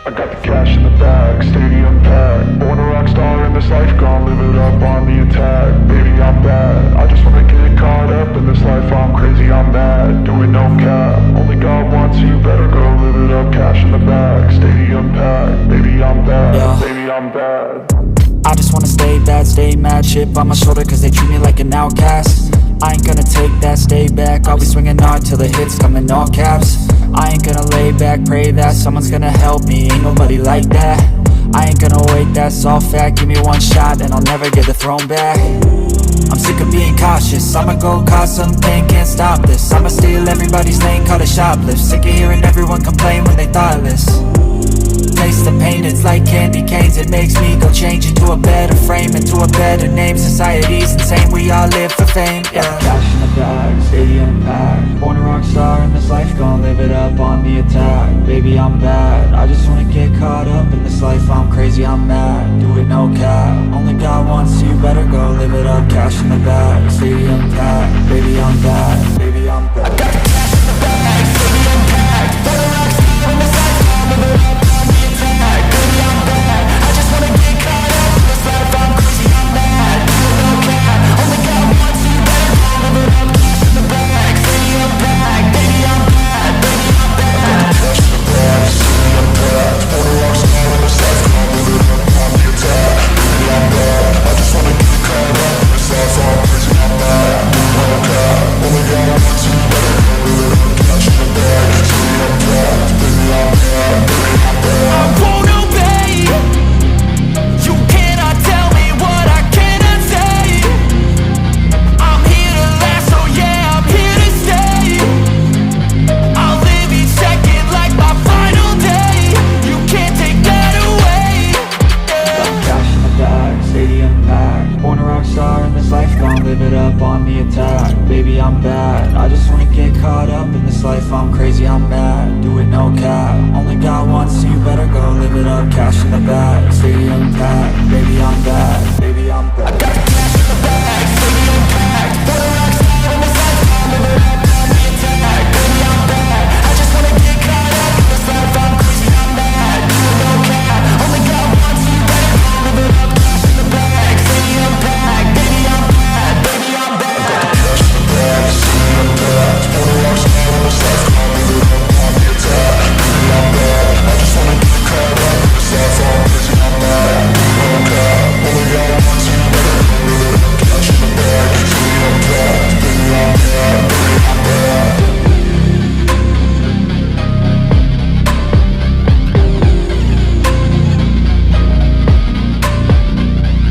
I got the cash in the bag, stadium packed. Born a rock star in this life, gon' live it up on the attack. Baby, I'm bad, I just wanna get caught up in this life. I'm crazy, I'm mad, doing no cap. Only God wants you, better go live it up. Cash in the bag, stadium packed. Baby, I'm bad, Yeah. baby, I'm bad. I just wanna stay bad, stay mad. Chip on my shoulder cause they treat me like an outcast. I ain't gonna take that, stay back. I'll be swinging hard till the hits come in all caps. I ain't gonna lay back, pray that someone's gonna help me. Ain't nobody like that. I ain't gonna wait, that's all fact. Give me one shot and I'll never get the throne back. I'm sick of being cautious, I'ma go cause something, can't stop this. I'ma steal everybody's lane, call it shoplift. Sick of hearing everyone complain when they thoughtless. Taste the pain, it's like candy canes. It makes me go change into a better frame, into a better name. Society's insane, we all live for fame, yeah. Cash in the bag, stadium packed. Born a rock star in this life, gon' live it up on the attack. Baby, I'm bad, I just wanna get caught up in this life. I'm crazy, I'm mad, do it no cap. Only God wants you, better go live it up. Cash in the bag, stadium packed. Baby, I'm bad, baby, I'm bad. I got the cash in the bag, stadium packed. Born a rock star in this life, gon' live it up. Live it up on the attack, baby I'm bad. I just wanna get caught up in this life. I'm crazy, I'm mad, do it no cap. Only God wants you, better go live it up. Cash in the bag, stadium packed. Baby I'm bad, baby I'm bad. I got the cash